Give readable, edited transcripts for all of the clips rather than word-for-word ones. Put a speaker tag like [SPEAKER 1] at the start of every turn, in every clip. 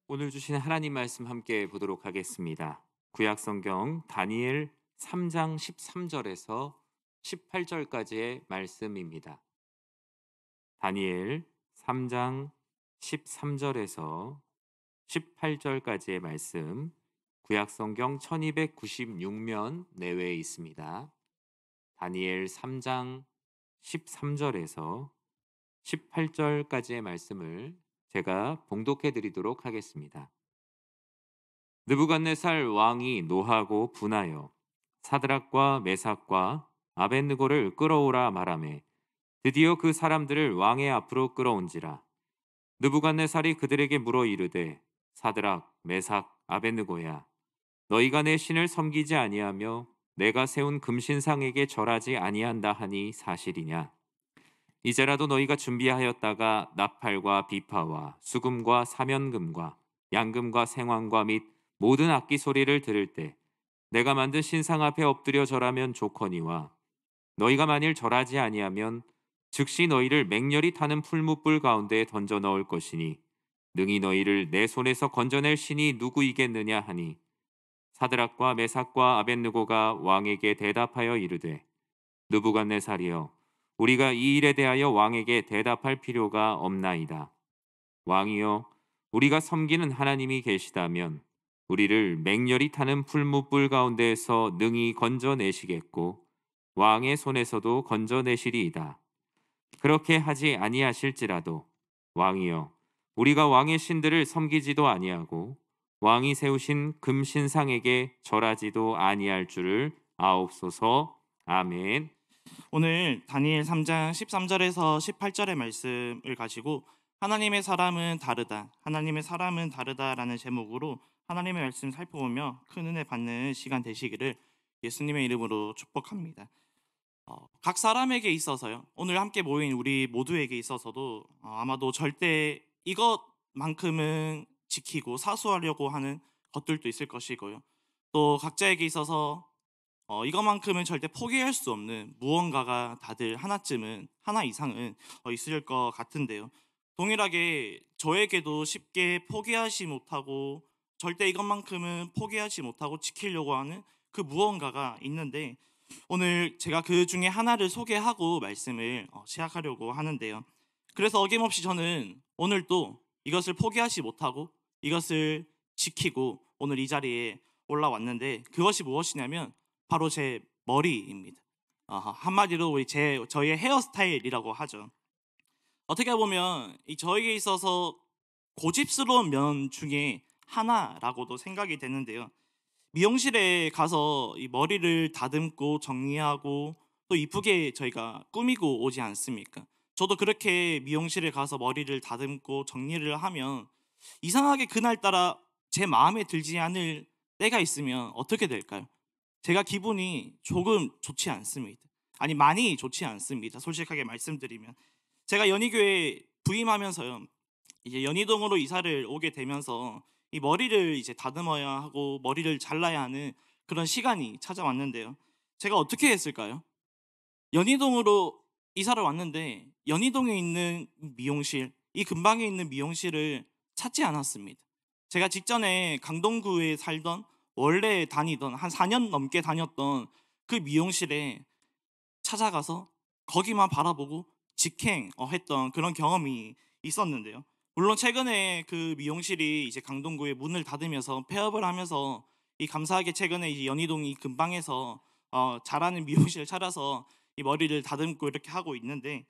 [SPEAKER 1] 오늘 주신 하나님 말씀 함께 보도록 하겠습니다. 구약 성경 다니엘 3장 13절에서 18절까지의 말씀입니다. 다니엘 3장 13절에서 18절까지의 말씀, 구약 성경 1296면 내외에 있습니다. 다니엘 3장 13절에서 18절까지의 말씀을 제가 봉독해 드리도록 하겠습니다. 느부갓네살 왕이 노하고 분하여 사드락과 메삭과 아벳느고를 끌어오라 말하매 드디어 그 사람들을 왕의 앞으로 끌어온지라. 느부갓네살이 그들에게 물어 이르되 사드락 메삭 아벳느고야, 너희가 내 신을 섬기지 아니하며 내가 세운 금신상에게 절하지 아니한다 하니 사실이냐? 이제라도 너희가 준비하였다가 나팔과 비파와 수금과 사면금과 양금과 생황과 및 모든 악기 소리를 들을 때 내가 만든 신상 앞에 엎드려 절하면 좋거니와, 너희가 만일 절하지 아니하면 즉시 너희를 맹렬히 타는 풀무불 가운데에 던져 넣을 것이니 능히 너희를 내 손에서 건져낼 신이 누구이겠느냐 하니, 사드락과 메삭과 아벳느고가 왕에게 대답하여 이르되 느부갓네살이여, 우리가 이 일에 대하여 왕에게 대답할 필요가 없나이다. 왕이여, 우리가 섬기는 하나님이 계시다면 우리를 맹렬히 타는 풀무불 가운데에서 능히 건져내시겠고 왕의 손에서도 건져내시리이다. 그렇게 하지 아니하실지라도 왕이여, 우리가 왕의 신들을 섬기지도 아니하고 왕이 세우신 금신상에게 절하지도 아니할 줄을 아옵소서. 아멘.
[SPEAKER 2] 오늘 다니엘 3장 13절에서 18절의 말씀을 가지고 하나님의 사람은 다르다, 하나님의 사람은 다르다라는 제목으로 하나님의 말씀 살펴보며 큰 은혜 받는 시간 되시기를 예수님의 이름으로 축복합니다. 각 사람에게 있어서요, 오늘 함께 모인 우리 모두에게 있어서도 아마도 절대 이것만큼은 지키고 사수하려고 하는 것들도 있을 것이고요, 또 각자에게 있어서 이것만큼은 절대 포기할 수 없는 무언가가 다들 하나 이상은 있을 것 같은데요. 동일하게 저에게도 쉽게 포기하지 못하고 절대 이것만큼은 포기하지 못하고 지키려고 하는 그 무언가가 있는데, 오늘 제가 그 중에 하나를 소개하고 말씀을 시작하려고 하는데요. 그래서 어김없이 저는 오늘 또 이것을 포기하지 못하고 이것을 지키고 오늘 이 자리에 올라왔는데, 그것이 무엇이냐면 바로 제 머리입니다. 한마디로 저희의 헤어스타일이라고 하죠. 어떻게 보면 저에게 있어서 고집스러운 면 중에 하나라고도 생각이 되는데요. 미용실에 가서 이 머리를 다듬고 정리하고 또 이쁘게 저희가 꾸미고 오지 않습니까? 저도 그렇게 미용실에 가서 머리를 다듬고 정리를 하면 이상하게 그날따라 제 마음에 들지 않을 때가 있으면 어떻게 될까요? 제가 기분이 조금 좋지 않습니다. 아니, 많이 좋지 않습니다. 솔직하게 말씀드리면 제가 연희교회 부임하면서요, 이제 연희동으로 이사를 오게 되면서 이 머리를 이제 다듬어야 하고 머리를 잘라야 하는 그런 시간이 찾아왔는데요. 제가 어떻게 했을까요? 연희동으로 이사를 왔는데 연희동에 있는 미용실, 이 근방에 있는 미용실을 찾지 않았습니다. 제가 직전에 강동구에 살던, 원래 다니던 한 4년 넘게 다녔던 그 미용실에 찾아가서 거기만 바라보고 직행했던 그런 경험이 있었는데요. 물론 최근에 그 미용실이 이제 강동구에 문을 닫으면서 폐업을 하면서 이 감사하게 최근에 이제 연희동 이 근방에서 잘하는 미용실을 찾아서 이 머리를 다듬고 이렇게 하고 있는데,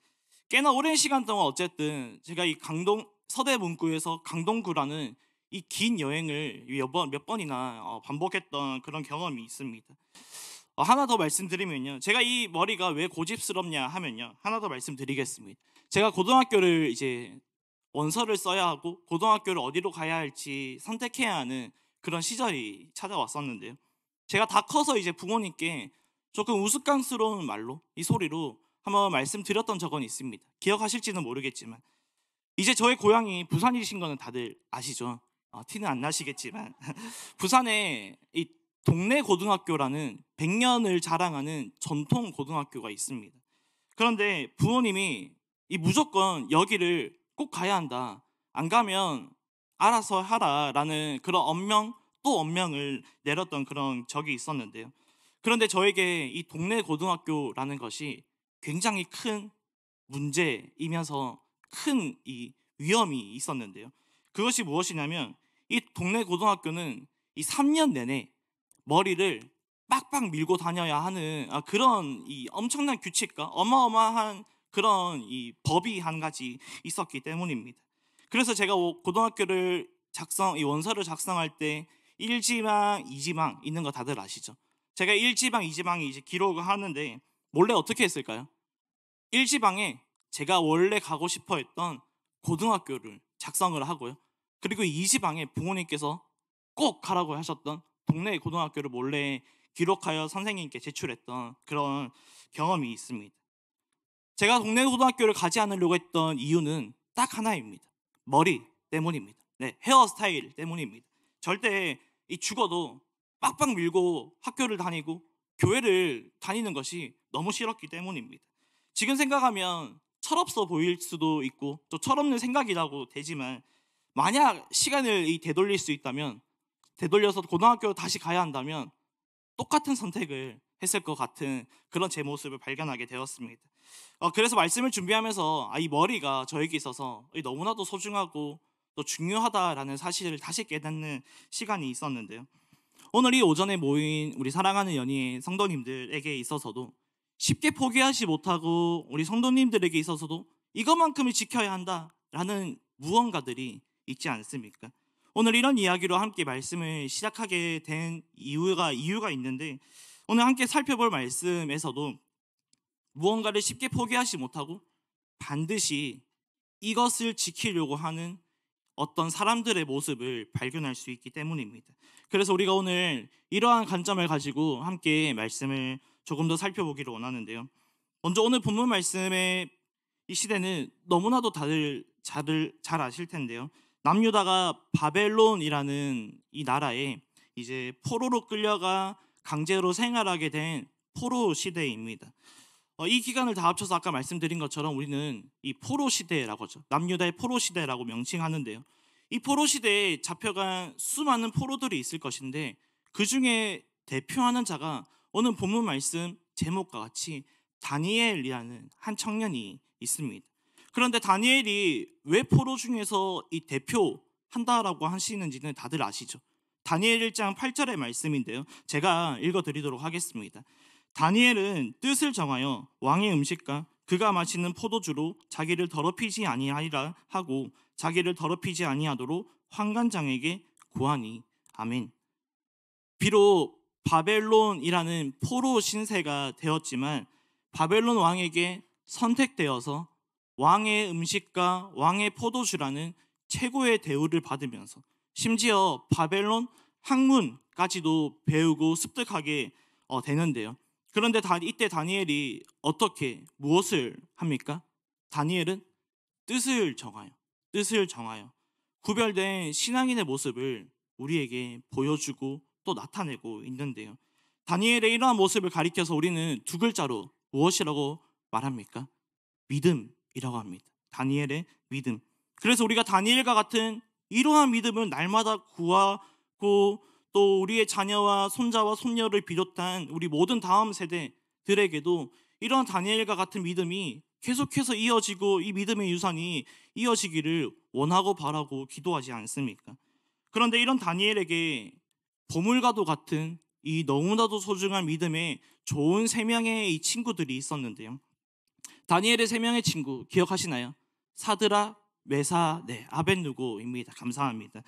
[SPEAKER 2] 꽤나 오랜 시간 동안 어쨌든 제가 이 강동 서대문구에서 강동구라는 이 긴 여행을 몇 번이나 반복했던 그런 경험이 있습니다. 하나 더 말씀드리면요, 제가 이 머리가 왜 고집스럽냐 하면요, 하나 더 말씀드리겠습니다. 제가 고등학교를 이제 원서를 써야 하고 고등학교를 어디로 가야 할지 선택해야 하는 그런 시절이 찾아왔었는데요, 제가 다 커서 이제 부모님께 조금 우스꽝스러운 말로, 이 소리로 한번 말씀드렸던 적은 있습니다. 기억하실지는 모르겠지만 이제 저의 고향이 부산이신 거는 다들 아시죠? 티는 안 나시겠지만 부산에 이 동네 고등학교라는 100년을 자랑하는 전통 고등학교가 있습니다. 그런데 부모님이 이 무조건 여기를 꼭 가야 한다, 안 가면 알아서 하라라는 그런 엄명 또 엄명을 내렸던 그런 적이 있었는데요. 그런데 저에게 이 동네 고등학교라는 것이 굉장히 큰 문제이면서 큰 이 위험이 있었는데요. 그것이 무엇이냐면 이 동네 고등학교는 이 3년 내내 머리를 빡빡 밀고 다녀야 하는 그런 이 엄청난 규칙과 어마어마한 그런 이 법이 한 가지 있었기 때문입니다. 그래서 제가 고등학교를 이 원서를 작성할 때 1지망, 2지망 있는 거 다들 아시죠? 제가 1지방, 2지방이 이제 기록을 하는데 몰래 어떻게 했을까요? 1지방에 제가 원래 가고 싶어 했던 고등학교를 작성을 하고요. 그리고 2지방에 부모님께서 꼭 가라고 하셨던 동네 고등학교를 몰래 기록하여 선생님께 제출했던 그런 경험이 있습니다. 제가 동네 고등학교를 가지 않으려고 했던 이유는 딱 하나입니다. 머리 때문입니다. 네, 헤어스타일 때문입니다. 절대 죽어도 빡빡 밀고 학교를 다니고 교회를 다니는 것이 너무 싫었기 때문입니다. 지금 생각하면 철없어 보일 수도 있고 또 철없는 생각이라고 되지만 만약 시간을 되돌릴 수 있다면 되돌려서 고등학교 다시 가야 한다면 똑같은 선택을 했을 것 같은 그런 제 모습을 발견하게 되었습니다. 그래서 말씀을 준비하면서 이 머리가 저에게 있어서 너무나도 소중하고 또 중요하다라는 사실을 다시 깨닫는 시간이 있었는데요. 오늘 이 오전에 모인 우리 사랑하는 연희의 성도님들에게 있어서도 쉽게 포기하지 못하고 우리 성도님들에게 있어서도 이것만큼을 지켜야 한다라는 무언가들이 있지 않습니까? 오늘 이런 이야기로 함께 말씀을 시작하게 된 이유가 있는데 오늘 함께 살펴볼 말씀에서도 무언가를 쉽게 포기하지 못하고 반드시 이것을 지키려고 하는 어떤 사람들의 모습을 발견할 수 있기 때문입니다. 그래서 우리가 오늘 이러한 관점을 가지고 함께 말씀을 조금 더 살펴보기를 원하는데요. 먼저 오늘 본문 말씀의 이 시대는 너무나도 다들 잘 아실 텐데요. 남유다가 바벨론이라는 이 나라에 이제 포로로 끌려가 강제로 생활하게 된 포로 시대입니다. 이 기간을 다 합쳐서 아까 말씀드린 것처럼 우리는 이 포로 시대라고 하죠. 남유다의 포로 시대라고 명칭하는데요. 이 포로 시대에 잡혀간 수많은 포로들이 있을 것인데 그 중에 대표하는 자가 오늘 본문 말씀 제목과 같이 다니엘이라는 한 청년이 있습니다. 그런데 다니엘이 왜 포로 중에서 이 대표한다라고 하시는지는 다들 아시죠? 다니엘 1장 8절의 말씀인데요. 제가 읽어드리도록 하겠습니다. 다니엘은 뜻을 정하여 왕의 음식과 그가 마시는 포도주로 자기를 더럽히지 아니하리라 하고 자기를 더럽히지 아니하도록 환관장에게 구하니. 아멘. 비록 바벨론이라는 포로 신세가 되었지만 바벨론 왕에게 선택되어서 왕의 음식과 왕의 포도주라는 최고의 대우를 받으면서 심지어 바벨론 학문까지도 배우고 습득하게 되는데요. 그런데 이때 다니엘이 무엇을 합니까? 다니엘은 뜻을 정하여 구별된 신앙인의 모습을 우리에게 보여주고 또 나타내고 있는데요. 다니엘의 이러한 모습을 가리켜서 우리는 두 글자로 무엇이라고 말합니까? 믿음이라고 합니다. 다니엘의 믿음. 그래서 우리가 다니엘과 같은 이러한 믿음을 날마다 구하고 또 우리의 자녀와 손자와 손녀를 비롯한 우리 모든 다음 세대들에게도 이러한 다니엘과 같은 믿음이 계속해서 이어지고 이 믿음의 유산이 이어지기를 원하고 바라고 기도하지 않습니까? 그런데 이런 다니엘에게 보물과도 같은 이 너무나도 소중한 믿음의 좋은 세 명의 이 친구들이 있었는데요. 다니엘의 세 명의 친구 기억하시나요? 사드락, 메사, 아벳느고입니다. 감사합니다.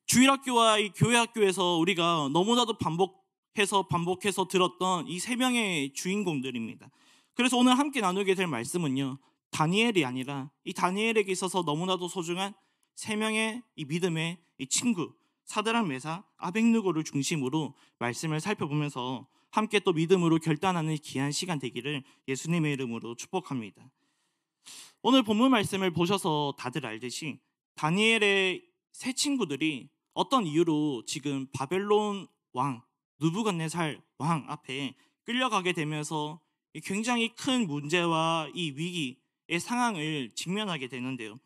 [SPEAKER 2] 주일학교와 이 교회학교에서 우리가 너무나도 반복해서 들었던 이 세 명의 주인공들입니다. 그래서 오늘 함께 나누게 될 말씀은요, 다니엘이 아니라 이 다니엘에게 있어서 너무나도 소중한 세 명의 이 믿음의 이 친구 사드락, 메사, 아벳느고를 중심으로 말씀을 살펴보면서 함께 또 믿음으로 결단하는 귀한 시간 되기를 예수님의 이름으로 축복합니다. 오늘 본문 말씀을 보셔서 다들 알듯이 다니엘의 세 친구들이 어떤 이유로 지금 바벨론 왕 느부갓네살 왕 앞에 끌려가게 되면서 굉장히 큰 문제와 이 위기의 상황을 직면하게 되는데요.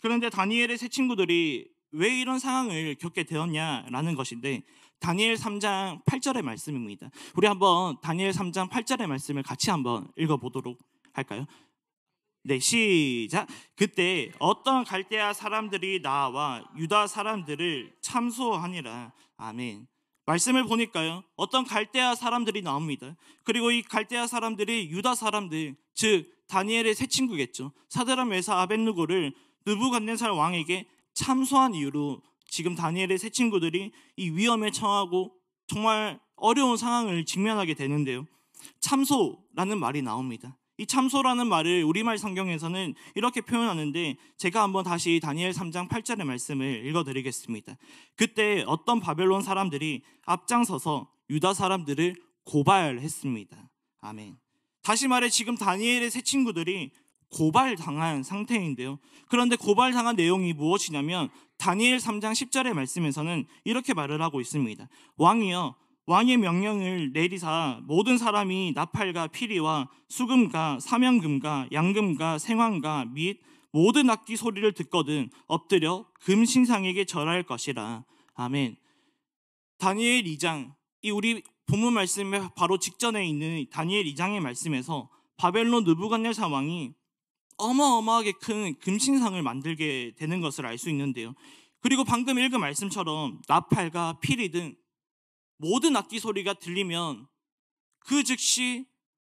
[SPEAKER 2] 그런데 다니엘의 세 친구들이 왜 이런 상황을 겪게 되었냐라는 것인데 다니엘 3장 8절의 말씀입니다. 우리 한번 다니엘 3장 8절의 말씀을 같이 한번 읽어보도록 할까요? 네, 시작. 그때 어떤 갈대아 사람들이 나와 유다 사람들을 참소하니라. 아멘. 말씀을 보니까요, 어떤 갈대아 사람들이 나옵니다. 그리고 이 갈대아 사람들이 유다 사람들, 즉 다니엘의 새 친구겠죠. 사드락 메사 아벳느고를 느부갓네살 왕에게 참소한 이유로 지금 다니엘의 새 친구들이 이 위험에 처하고 정말 어려운 상황을 직면하게 되는데요. 참소라는 말이 나옵니다. 이 참소라는 말을 우리말 성경에서는 이렇게 표현하는데 제가 한번 다시 다니엘 3장 8절의 말씀을 읽어드리겠습니다. 그때 어떤 바벨론 사람들이 앞장서서 유다 사람들을 고발했습니다. 아멘. 다시 말해 지금 다니엘의 새 친구들이 고발당한 상태인데요. 그런데 고발당한 내용이 무엇이냐면 다니엘 3장 10절의 말씀에서는 이렇게 말을 하고 있습니다. 왕이여, 왕의 명령을 내리사 모든 사람이 나팔과 피리와 수금과 사명금과 양금과 생황과 및 모든 악기 소리를 듣거든 엎드려 금신상에게 절할 것이라. 아멘. 다니엘 2장, 이 우리 본문 말씀의 바로 직전에 있는 다니엘 2장의 말씀에서 바벨론 느부갓네살 왕이 어마어마하게 큰 금신상을 만들게 되는 것을 알 수 있는데요. 그리고 방금 읽은 말씀처럼 나팔과 피리 등 모든 악기 소리가 들리면 그 즉시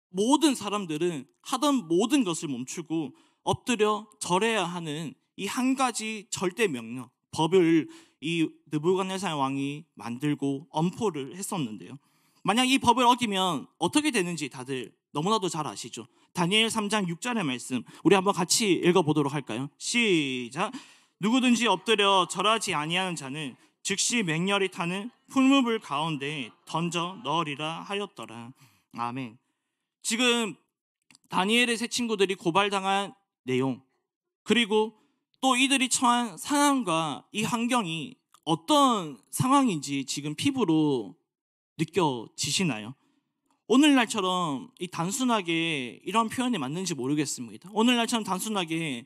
[SPEAKER 2] 모든 사람들은 하던 모든 것을 멈추고 엎드려 절해야 하는 이 한 가지 절대 명령, 법을 이 느부갓네살 왕이 만들고 엄포를 했었는데요. 만약 이 법을 어기면 어떻게 되는지 다들 너무나도 잘 아시죠? 다니엘 3장 6절의 말씀 우리 한번 같이 읽어보도록 할까요? 시작. 누구든지 엎드려 절하지 아니하는 자는 즉시 맹렬히 타는 풀무불 가운데 던져 넣으리라 하였더라. 아멘. 지금 다니엘의 새 친구들이 고발당한 내용, 그리고 또 이들이 처한 상황과 이 환경이 어떤 상황인지 지금 피부로 느껴지시나요? 오늘날처럼 이 단순하게 이런 표현이 맞는지 모르겠습니다. 오늘날처럼 단순하게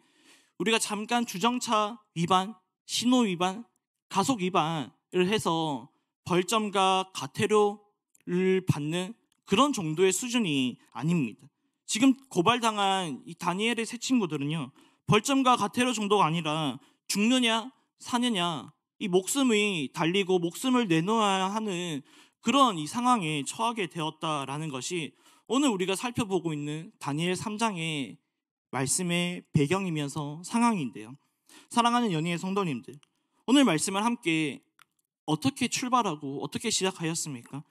[SPEAKER 2] 우리가 잠깐 주정차 위반, 신호 위반, 가속 위반을 해서 벌점과 과태료를 받는 그런 정도의 수준이 아닙니다. 지금 고발당한 이 다니엘의 새 친구들은요, 벌점과 과태료 정도가 아니라 죽느냐 사느냐 이 목숨이 달리고 목숨을 내놓아야 하는 그런 이 상황에 처하게 되었다라는 것이 오늘 우리가 살펴보고 있는 다니엘 3장의 말씀의 배경이면서 상황인데요. 사랑하는 연희의 성도님들, 오늘 말씀을 함께 어떻게 출발하고 어떻게 시작하였습니까?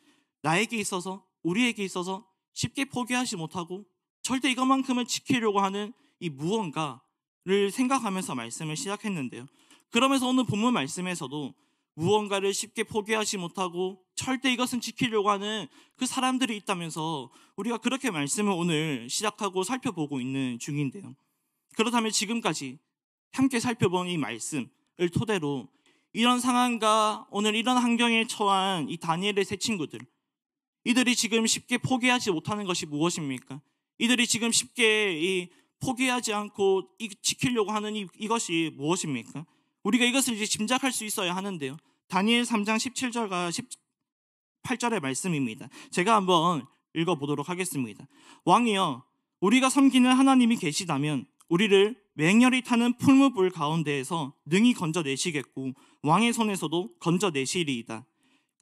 [SPEAKER 2] 나에게 있어서, 우리에게 있어서 쉽게 포기하지 못하고 절대 이것만큼은 지키려고 하는 이 무언가를 생각하면서 말씀을 시작했는데요. 그러면서 오늘 본문 말씀에서도 무언가를 쉽게 포기하지 못하고 절대 이것은 지키려고 하는 그 사람들이 있다면서 우리가 그렇게 말씀을 오늘 시작하고 살펴보고 있는 중인데요. 그렇다면 지금까지 함께 살펴본 이 말씀을 토대로 이런 상황과 오늘 이런 환경에 처한 이 다니엘의 새 친구들, 이들이 지금 쉽게 포기하지 못하는 것이 무엇입니까? 이들이 지금 쉽게 포기하지 않고 지키려고 하는 이것이 무엇입니까? 우리가 이것을 이제 짐작할 수 있어야 하는데요. 다니엘 3장 17절과 18절의 말씀입니다. 제가 한번 읽어보도록 하겠습니다. 왕이여, 우리가 섬기는 하나님이 계시다면 우리를 맹렬히 타는 풀무불 가운데에서 능히 건져내시겠고 왕의 손에서도 건져내시리이다.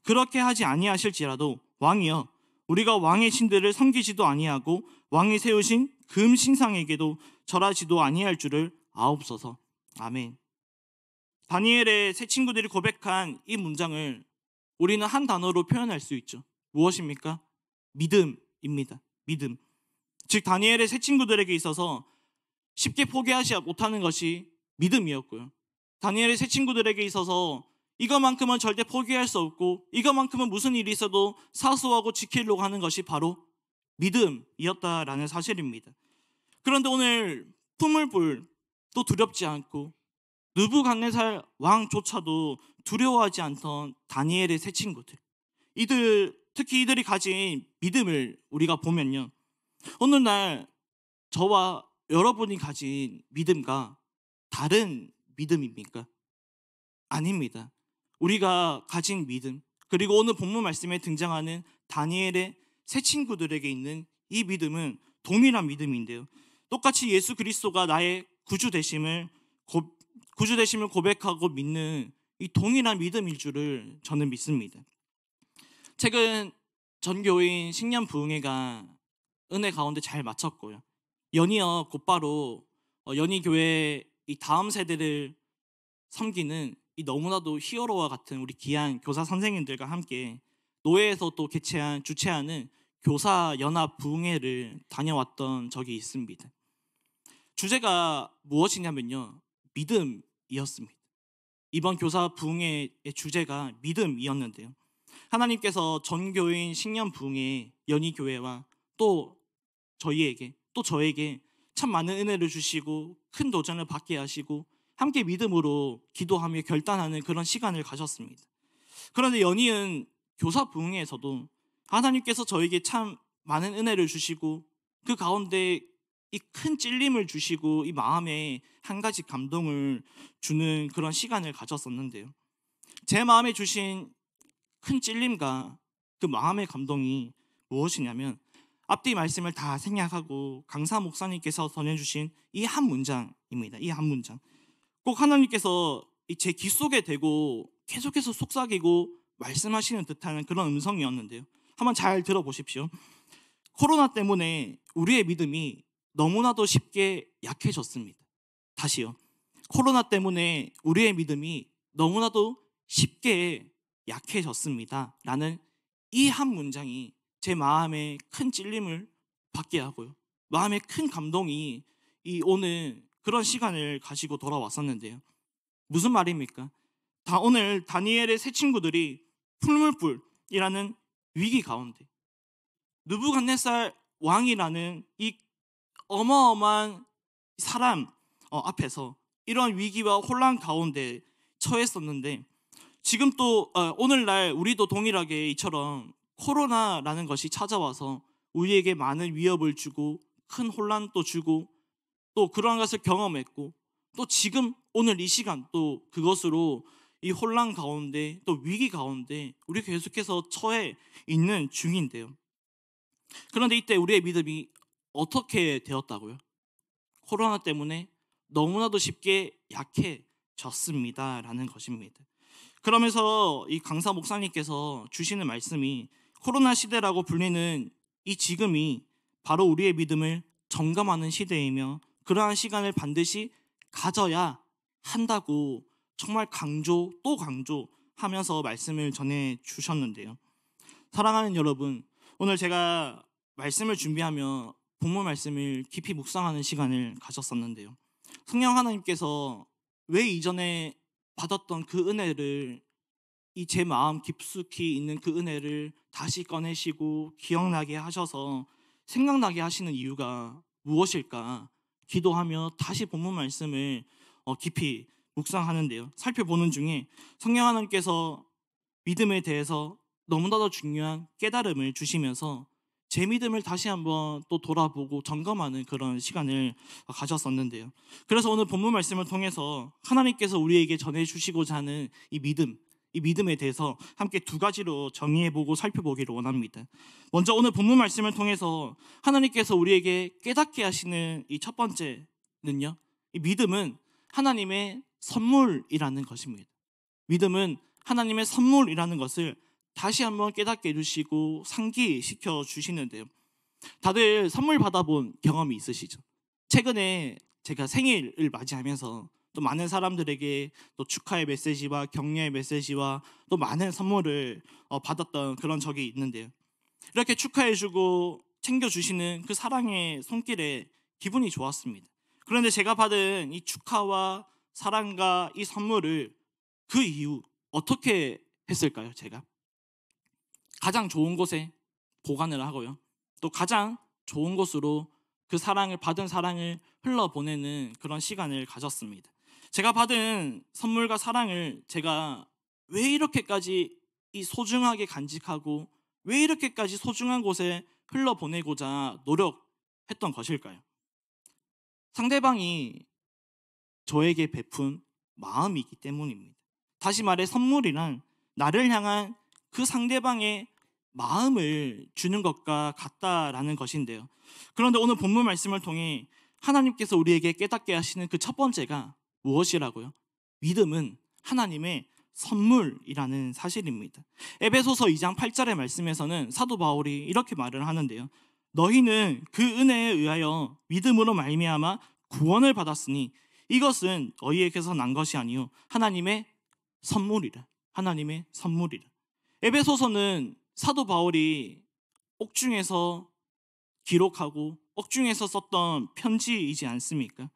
[SPEAKER 2] 그렇게 하지 아니하실지라도 왕이여, 우리가 왕의 신들을 섬기지도 아니하고 왕이 세우신 금신상에게도 절하지도 아니할 줄을 아옵소서. 아멘. 다니엘의 새 친구들이 고백한 이 문장을 우리는 한 단어로 표현할 수 있죠. 무엇입니까? 믿음입니다. 믿음. 즉 다니엘의 새 친구들에게 있어서 쉽게 포기하지 못하는 것이 믿음이었고요. 다니엘의 새 친구들에게 있어서 이것만큼은 절대 포기할 수 없고 이것만큼은 무슨 일이 있어도 사수하고 지키려고 하는 것이 바로 믿음이었다라는 사실입니다. 그런데 오늘 풀무불 또 두렵지 않고 느부갓네살 왕조차도 두려워하지 않던 다니엘의 새 친구들, 특히 이들이 가진 믿음을 우리가 보면요, 오늘날 저와 여러분이 가진 믿음과 다른 믿음입니까? 아닙니다. 우리가 가진 믿음, 그리고 오늘 본문 말씀에 등장하는 다니엘의 세 친구들에게 있는 이 믿음은 동일한 믿음인데요. 똑같이 예수 그리스도가 나의 구주 되심을 고백하고 믿는 이 동일한 믿음일 줄을 저는 믿습니다. 최근 전교인 식년 부흥회가 은혜 가운데 잘 마쳤고요. 연이어 곧바로 연희교회 이 다음 세대를 섬기는 이 너무나도 히어로와 같은 우리 귀한 교사 선생님들과 함께 노회에서 또 주최하는 교사 연합 부흥회를 다녀왔던 적이 있습니다. 주제가 무엇이냐면요, 믿음이었습니다. 이번 교사 부흥회의 주제가 믿음이었는데요. 하나님께서 전교인 식년 부흥회 연희교회와 또 저에게 참 많은 은혜를 주시고 큰 도전을 받게 하시고 함께 믿음으로 기도하며 결단하는 그런 시간을 가졌습니다. 그런데 연희은 교사 부흥회에서도 하나님께서 저에게 참 많은 은혜를 주시고 그 가운데 이 큰 찔림을 주시고 이 마음에 한 가지 감동을 주는 그런 시간을 가졌었는데요. 제 마음에 주신 큰 찔림과 그 마음의 감동이 무엇이냐면 앞뒤 말씀을 다 생략하고 강사 목사님께서 전해주신 이 한 문장입니다. 이 한 문장. 꼭 하나님께서 제 귀 속에 대고 계속해서 속삭이고 말씀하시는 듯한 그런 음성이었는데요. 한번 잘 들어보십시오. 코로나 때문에 우리의 믿음이 너무나도 쉽게 약해졌습니다. 다시요. 코로나 때문에 우리의 믿음이 너무나도 쉽게 약해졌습니다. 라는 이 한 문장이 제 마음에 큰 찔림을 받게 하고요. 마음에 큰 감동이 오는 그런 시간을 가지고 돌아왔었는데요. 무슨 말입니까? 오늘 다니엘의 세 친구들이 풀물불이라는 위기 가운데 느부갓네살 왕이라는 이 어마어마한 사람 앞에서 이러한 위기와 혼란 가운데 처했었는데 지금 또 오늘날 우리도 동일하게 이처럼 코로나라는 것이 찾아와서 우리에게 많은 위협을 주고 큰 혼란도 주고 또 그러한 것을 경험했고 또 지금 오늘 이 시간 또 그것으로 이 혼란 가운데 또 위기 가운데 우리 계속해서 처해 있는 중인데요. 그런데 이때 우리의 믿음이 어떻게 되었다고요? 코로나 때문에 너무나도 쉽게 약해졌습니다 라는 것입니다. 그러면서 이 강사 목사님께서 주시는 말씀이 코로나 시대라고 불리는 이 지금이 바로 우리의 믿음을 점검하는 시대이며 그러한 시간을 반드시 가져야 한다고 정말 강조 또 강조하면서 말씀을 전해 주셨는데요. 사랑하는 여러분, 오늘 제가 말씀을 준비하며 본문 말씀을 깊이 묵상하는 시간을 가졌었는데요. 성령 하나님께서 왜 이전에 받았던 그 은혜를 이 제 마음 깊숙이 있는 그 은혜를 다시 꺼내시고 기억나게 하셔서 생각나게 하시는 이유가 무엇일까 기도하며 다시 본문 말씀을 깊이 묵상하는데요. 살펴보는 중에 성령 하나님께서 믿음에 대해서 너무나도 중요한 깨달음을 주시면서 제 믿음을 다시 한번 또 돌아보고 점검하는 그런 시간을 가졌었는데요. 그래서 오늘 본문 말씀을 통해서 하나님께서 우리에게 전해주시고자 하는 이 믿음에 대해서 함께 두 가지로 정의해보고 살펴보기를 원합니다. 먼저 오늘 본문 말씀을 통해서 하나님께서 우리에게 깨닫게 하시는 이 첫 번째는요, 이 믿음은 하나님의 선물이라는 것입니다. 믿음은 하나님의 선물이라는 것을 다시 한번 깨닫게 해주시고 상기시켜 주시는데요. 다들 선물 받아본 경험이 있으시죠? 최근에 제가 생일을 맞이하면서 또 많은 사람들에게 또 축하의 메시지와 격려의 메시지와 또 많은 선물을 받았던 그런 적이 있는데요. 이렇게 축하해주고 챙겨주시는 그 사랑의 손길에 기분이 좋았습니다. 그런데 제가 받은 이 축하와 사랑과 이 선물을 그 이후 어떻게 했을까요? 제가 가장 좋은 곳에 보관을 하고요, 또 가장 좋은 곳으로 그 받은 사랑을 흘러보내는 그런 시간을 가졌습니다. 제가 받은 선물과 사랑을 제가 왜 이렇게까지 소중하게 간직하고 왜 이렇게까지 소중한 곳에 흘러보내고자 노력했던 것일까요? 상대방이 저에게 베푼 마음이기 때문입니다. 다시 말해 선물이란 나를 향한 그 상대방의 마음을 주는 것과 같다라는 것인데요. 그런데 오늘 본문 말씀을 통해 하나님께서 우리에게 깨닫게 하시는 그 첫 번째가 무엇이라고요? 믿음은 하나님의 선물이라는 사실입니다. 에베소서 2장 8절의 말씀에서는 사도 바울이 이렇게 말을 하는데요. 너희는 그 은혜에 의하여 믿음으로 말미암아 구원을 받았으니 이것은 너희에게서 난 것이 아니요 하나님의 선물이라. 하나님의 선물이라. 에베소서는 사도 바울이 옥중에서 기록하고 옥중에서 썼던 편지이지 않습니까?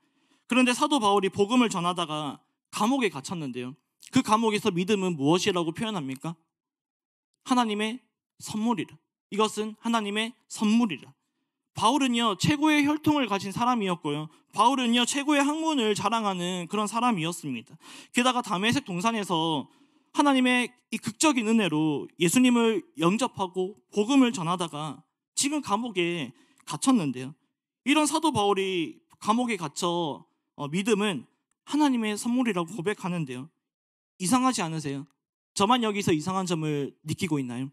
[SPEAKER 2] 그런데 사도 바울이 복음을 전하다가 감옥에 갇혔는데요. 그 감옥에서 믿음은 무엇이라고 표현합니까? 하나님의 선물이라. 이것은 하나님의 선물이라. 바울은요 최고의 혈통을 가진 사람이었고요. 바울은요 최고의 학문을 자랑하는 그런 사람이었습니다. 게다가 다메섹 동산에서 하나님의 이 극적인 은혜로 예수님을 영접하고 복음을 전하다가 지금 감옥에 갇혔는데요. 이런 사도 바울이 감옥에 갇혀 믿음은 하나님의 선물이라고 고백하는데요. 이상하지 않으세요? 저만 여기서 이상한 점을 느끼고 있나요?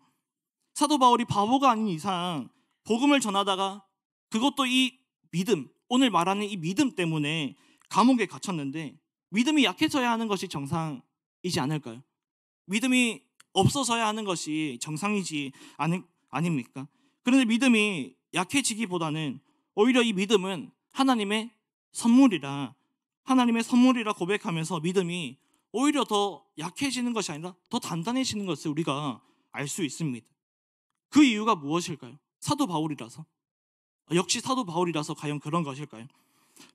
[SPEAKER 2] 사도 바울이 바보가 아닌 이상 복음을 전하다가 그것도 이 믿음, 오늘 말하는 이 믿음 때문에 감옥에 갇혔는데 믿음이 약해져야 하는 것이 정상이지 않을까요? 믿음이 없어져야 하는 것이 정상이지 아닙니까? 그런데 믿음이 약해지기보다는 오히려 이 믿음은 하나님의 선물이라 고백하면서 믿음이 오히려 더 약해지는 것이 아니라 더 단단해지는 것을 우리가 알 수 있습니다. 그 이유가 무엇일까요? 사도 바울이라서. 역시 사도 바울이라서 과연 그런 것일까요?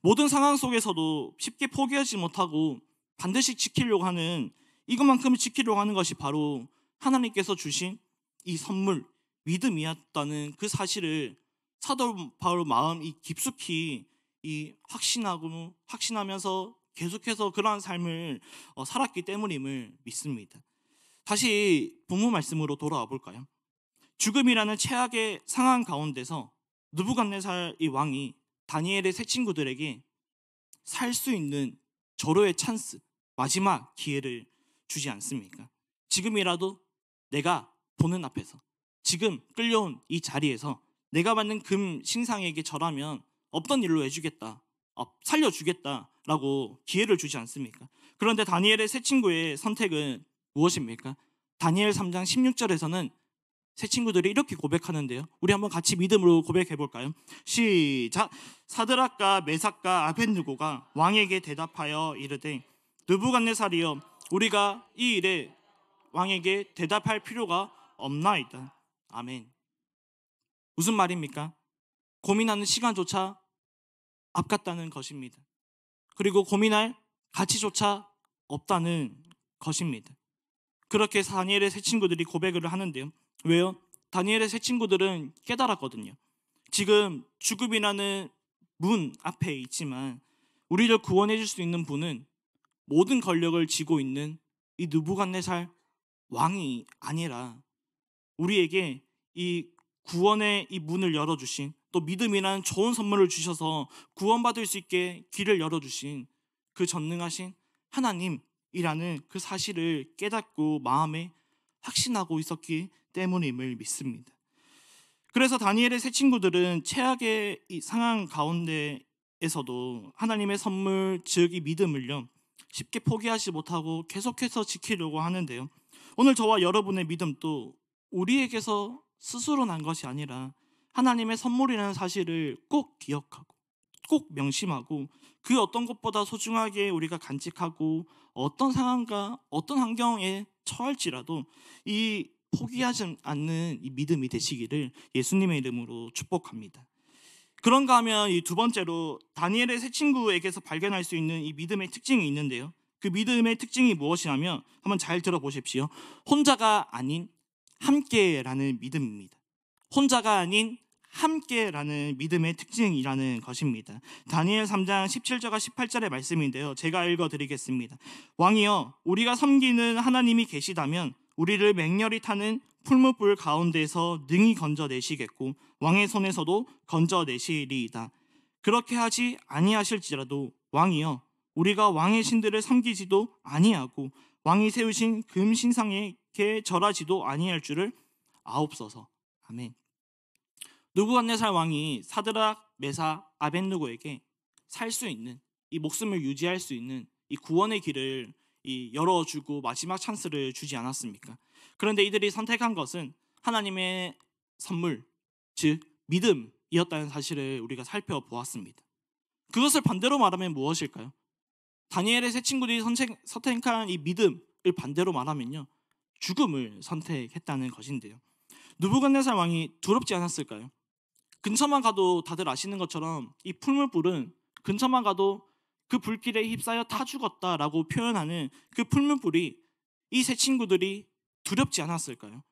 [SPEAKER 2] 모든 상황 속에서도 쉽게 포기하지 못하고 반드시 지키려고 하는 이것만큼을 지키려고 하는 것이 바로 하나님께서 주신 이 선물, 믿음이었다는 그 사실을 사도 바울 마음이 깊숙이 확신하면서 계속해서 그러한 삶을 살았기 때문임을 믿습니다. 다시 본문 말씀으로 돌아와 볼까요? 죽음이라는 최악의 상황 가운데서 느부갓네살 이 왕이 다니엘의 세 친구들에게 살 수 있는 절호의 찬스, 마지막 기회를 주지 않습니까? 지금이라도 내가 보는 앞에서 지금 끌려온 이 자리에서 내가 받는 금 신상에게 절하면 없던 일로 해주겠다, 살려주겠다라고 기회를 주지 않습니까? 그런데 다니엘의 세 친구의 선택은 무엇입니까? 다니엘 3장 16절에서는 세 친구들이 이렇게 고백하는데요. 우리 한번 같이 믿음으로 고백해 볼까요? 시작. 사드락과 메삭과 아벳느고가 왕에게 대답하여 이르되 느부갓네살이여 우리가 이 일에 왕에게 대답할 필요가 없나이다. 아멘. 무슨 말입니까? 고민하는 시간조차 아깝다는 것입니다. 그리고 고민할 가치조차 없다는 것입니다. 그렇게 다니엘의 세 친구들이 고백을 하는데요. 왜요? 다니엘의 세 친구들은 깨달았거든요. 지금 죽음이라는 문 앞에 있지만 우리를 구원해 줄 수 있는 분은 모든 권력을 쥐고 있는 이 느부갓네살 왕이 아니라 우리에게 이 구원의 이 문을 열어주신, 또 믿음이라는 좋은 선물을 주셔서 구원받을 수 있게 길을 열어주신 그 전능하신 하나님이라는 그 사실을 깨닫고 마음에 확신하고 있었기 때문임을 믿습니다. 그래서 다니엘의 세 친구들은 최악의 이 상황 가운데에서도 하나님의 선물, 즉 이 믿음을요 쉽게 포기하지 못하고 계속해서 지키려고 하는데요. 오늘 저와 여러분의 믿음도 우리에게서 스스로 난 것이 아니라 하나님의 선물이라는 사실을 꼭 기억하고 꼭 명심하고 그 어떤 것보다 소중하게 우리가 간직하고 어떤 상황과 어떤 환경에 처할지라도 이 포기하지 않는 이 믿음이 되시기를 예수님의 이름으로 축복합니다. 그런가 하면 이 두 번째로 다니엘의 세 친구에게서 발견할 수 있는 이 믿음의 특징이 있는데요. 그 믿음의 특징이 무엇이냐면 한번 잘 들어보십시오. 혼자가 아닌 함께라는 믿음입니다. 혼자가 아닌 함께라는 믿음의 특징이라는 것입니다. 다니엘 3장 17절과 18절의 말씀인데요. 제가 읽어드리겠습니다. 왕이여 우리가 섬기는 하나님이 계시다면 우리를 맹렬히 타는 풀무불 가운데서 능히 건져내시겠고 왕의 손에서도 건져내시리이다. 그렇게 하지 아니하실지라도 왕이여 우리가 왕의 신들을 섬기지도 아니하고 왕이 세우신 금 신상에게 절하지도 아니할 줄을 아옵소서. 아멘. 느부갓네살 왕이 사드락, 메사, 아벳느고에게 살 수 있는, 이 목숨을 유지할 수 있는 이 구원의 길을 열어주고 마지막 찬스를 주지 않았습니까? 그런데 이들이 선택한 것은 하나님의 선물, 즉 믿음이었다는 사실을 우리가 살펴보았습니다. 그것을 반대로 말하면 무엇일까요? 다니엘의 세 친구들이 선택한 이 믿음을 반대로 말하면요, 죽음을 선택했다는 것인데요. 느부갓네살 왕이 두렵지 않았을까요? 근처만 가도 다들 아시는 것처럼 이 풀무불은 근처만 가도 그 불길에 휩싸여 타 죽었다라고 표현하는 그 풀무불이 이 세 친구들이 두렵지 않았을까요?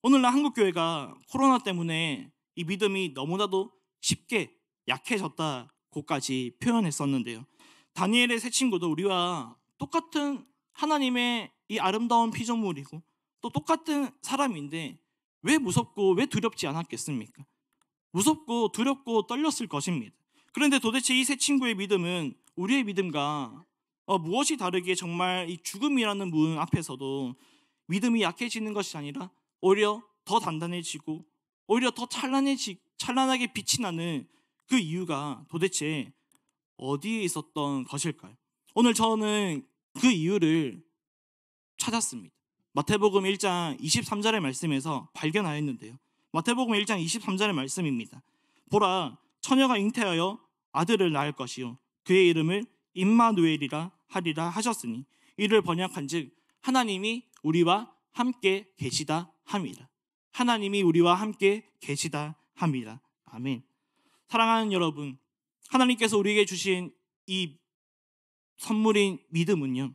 [SPEAKER 2] 오늘날 한국교회가 코로나 때문에 이 믿음이 너무나도 쉽게 약해졌다고까지 표현했었는데요. 다니엘의 세 친구도 우리와 똑같은 하나님의 이 아름다운 피조물이고 또 똑같은 사람인데 왜 무섭고 왜 두렵지 않았겠습니까? 무섭고 두렵고 떨렸을 것입니다. 그런데 도대체 이 세 친구의 믿음은 우리의 믿음과 무엇이 다르기에 정말 이 죽음이라는 문 앞에서도 믿음이 약해지는 것이 아니라 오히려 더 단단해지고 오히려 더 찬란하게 빛이 나는 그 이유가 도대체 어디에 있었던 것일까요? 오늘 저는 그 이유를 찾았습니다. 마태복음 1장 23절의 말씀에서 발견하였는데요. 마태복음 1장 23절의 말씀입니다. 보라, 처녀가 잉태하여 아들을 낳을 것이요 그의 이름을 임마누엘이라 하리라 하셨으니 이를 번역한즉 하나님이 우리와 함께 계시다 함이라. 하나님이 우리와 함께 계시다 함이라. 아멘. 사랑하는 여러분, 하나님께서 우리에게 주신 이 선물인 믿음은요,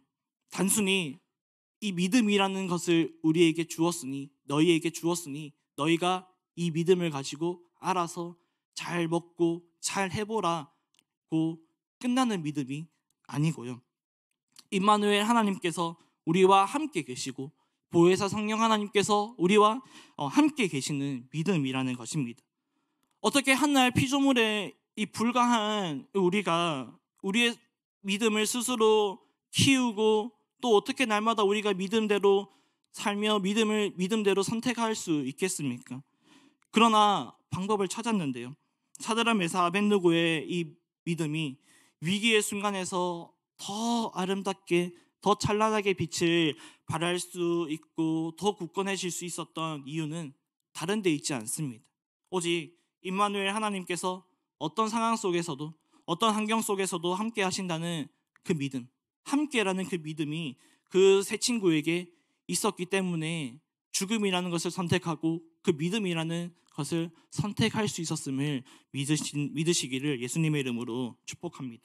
[SPEAKER 2] 단순히 이 믿음이라는 것을 우리에게 주었으니, 너희에게 주었으니 너희가 이 믿음을 가지고 알아서 잘 먹고 잘 해보라고 끝나는 믿음이 아니고요. 임마누엘 하나님께서 우리와 함께 계시고 보혜사 성령 하나님께서 우리와 함께 계시는 믿음이라는 것입니다. 어떻게 한날 피조물에 이 불과한 우리가 우리의 믿음을 스스로 키우고 또 어떻게 날마다 우리가 믿음대로 살며 믿음대로 선택할 수 있겠습니까? 그러나 방법을 찾았는데요. 사드락, 메사, 아벳느고의 이 믿음이 위기의 순간에서 더 아름답게 더 찬란하게 빛을 발할 수 있고 더 굳건해질 수 있었던 이유는 다른 데 있지 않습니다. 오직 임마누엘 하나님께서 어떤 상황 속에서도 어떤 환경 속에서도 함께 하신다는 그 믿음, 함께라는 그 믿음이 그 세 친구에게 있었기 때문에 죽음이라는 것을 선택하고 그 믿음이라는 것을 선택할 수 있었음을 믿으시기를 예수님의 이름으로 축복합니다.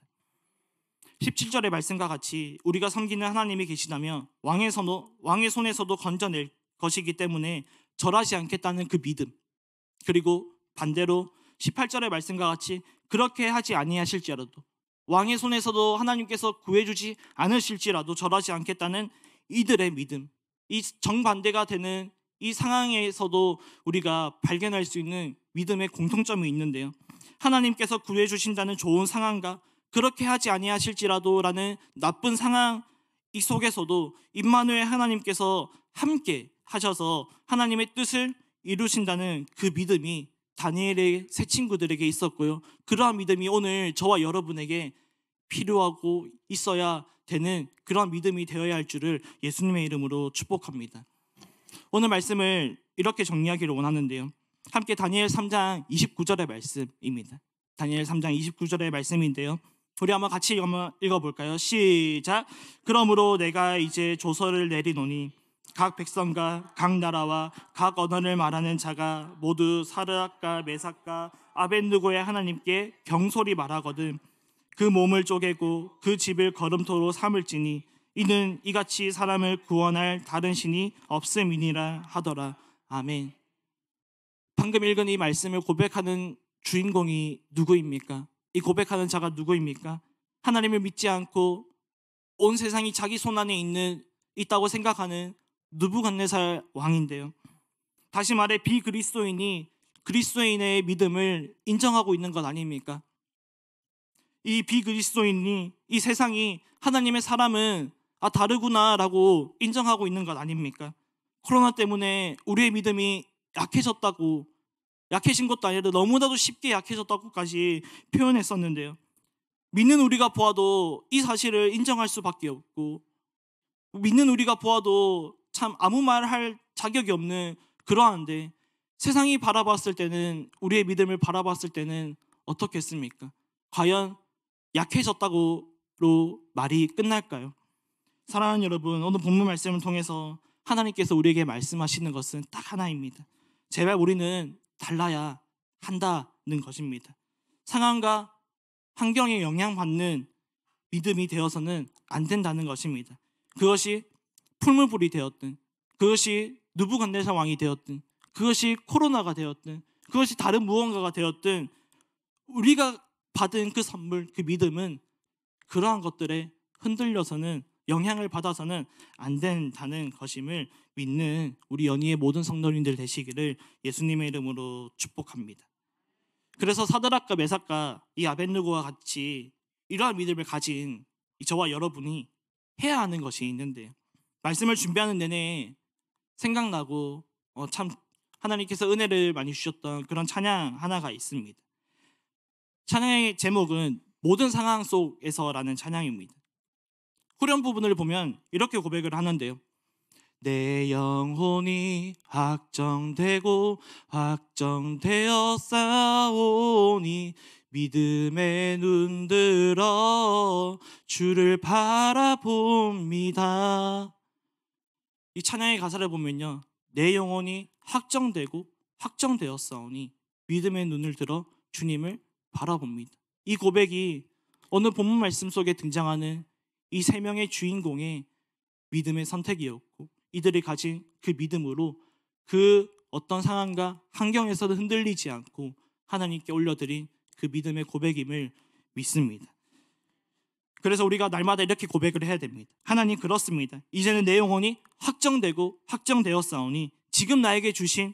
[SPEAKER 2] 17절의 말씀과 같이 우리가 섬기는 하나님이 계시다며 왕의 손에서도 건져낼 것이기 때문에 절하지 않겠다는 그 믿음, 그리고 반대로 18절의 말씀과 같이 그렇게 하지 아니하실지라도 왕의 손에서도 하나님께서 구해주지 않으실지라도 절하지 않겠다는 이들의 믿음, 이 정반대가 되는 이 상황에서도 우리가 발견할 수 있는 믿음의 공통점이 있는데요. 하나님께서 구해주신다는 좋은 상황과 그렇게 하지 아니하실지라도라는 나쁜 상황 이 속에서도 임마누엘 하나님께서 함께 하셔서 하나님의 뜻을 이루신다는 그 믿음이 다니엘의 세 친구들에게 있었고요. 그러한 믿음이 오늘 저와 여러분에게 필요하고 있어야 되는 그러한 믿음이 되어야 할 줄을 예수님의 이름으로 축복합니다. 오늘 말씀을 이렇게 정리하기를 원하는데요. 함께 다니엘 3장 29절의 말씀입니다. 다니엘 3장 29절의 말씀인데요. 우리 한번 같이 읽어볼까요? 시작. 그러므로 내가 이제 조서를 내리노니 각 백성과 각 나라와 각 언어를 말하는 자가 모두 사드락과 메삭과 아벳느고의 하나님께 경솔히 말하거든 그 몸을 쪼개고 그 집을 거름토로 삼을지니 이는 이같이 사람을 구원할 다른 신이 없음이니라 하더라. 아멘. 방금 읽은 이 말씀을 고백하는 주인공이 누구입니까? 이 고백하는 자가 누구입니까? 하나님을 믿지 않고 온 세상이 자기 손 안에 있다고 생각하는 느부갓네살 왕인데요. 다시 말해 비그리스도인이 그리스도인의 믿음을 인정하고 있는 것 아닙니까? 이 비그리스도인이 이 세상이 하나님의 사람은 아, 다르구나라고 인정하고 있는 것 아닙니까? 코로나 때문에 우리의 믿음이 약해졌다고, 약해진 것도 아니라 너무나도 쉽게 약해졌다고까지 표현했었는데요. 믿는 우리가 보아도 이 사실을 인정할 수밖에 없고, 믿는 우리가 보아도 참 아무 말 할 자격이 없는 그러한데, 세상이 바라봤을 때는, 우리의 믿음을 바라봤을 때는 어떻겠습니까? 과연 약해졌다고로 말이 끝날까요? 사랑하는 여러분, 오늘 본문 말씀을 통해서 하나님께서 우리에게 말씀하시는 것은 딱 하나입니다. 제발 우리는 달라야 한다는 것입니다. 상황과 환경에 영향받는 믿음이 되어서는 안 된다는 것입니다. 그것이 풀무불이 되었든, 그것이 느부갓네살 왕이 되었든, 그것이 코로나가 되었든, 그것이 다른 무언가가 되었든, 우리가 받은 그 선물, 그 믿음은 그러한 것들에 흔들려서는, 영향을 받아서는 안 된다는 것임을 믿는 우리 연희의 모든 성도님들 되시기를 예수님의 이름으로 축복합니다. 그래서 사드락과 메삭과 이 아벳느고와 같이 이러한 믿음을 가진 저와 여러분이 해야 하는 것이 있는데, 말씀을 준비하는 내내 생각나고 참 하나님께서 은혜를 많이 주셨던 그런 찬양 하나가 있습니다. 찬양의 제목은 모든 상황 속에서라는 찬양입니다. 후렴 부분을 보면 이렇게 고백을 하는데요. 내 영혼이 확정되고 확정되어 싸우니 믿음에 눈들어 주를 바라봅니다. 이 찬양의 가사를 보면요, 내 영혼이 확정되고 확정되었사오니 믿음의 눈을 들어 주님을 바라봅니다. 이 고백이 오늘 본문 말씀 속에 등장하는 이 세 명의 주인공의 믿음의 선택이었고, 이들이 가진 그 믿음으로 그 어떤 상황과 환경에서도 흔들리지 않고 하나님께 올려드린 그 믿음의 고백임을 믿습니다. 그래서 우리가 날마다 이렇게 고백을 해야 됩니다. 하나님, 그렇습니다. 이제는 내 영혼이 확정되고 확정되었사오니 지금 나에게 주어진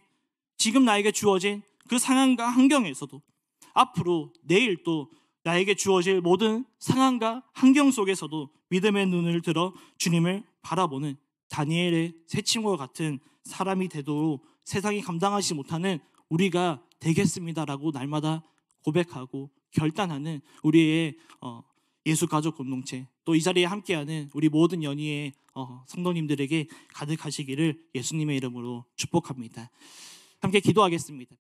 [SPEAKER 2] 그 상황과 환경에서도, 앞으로 내일 또 나에게 주어질 모든 상황과 환경 속에서도 믿음의 눈을 들어 주님을 바라보는 다니엘의 새침과 같은 사람이 되도록 세상이 감당하지 못하는 우리가 되겠습니다라고 날마다 고백하고 결단하는 우리의 예수 가족 공동체, 또 이 자리에 함께하는 우리 모든 연희의 성도님들에게 가득하시기를 예수님의 이름으로 축복합니다. 함께 기도하겠습니다.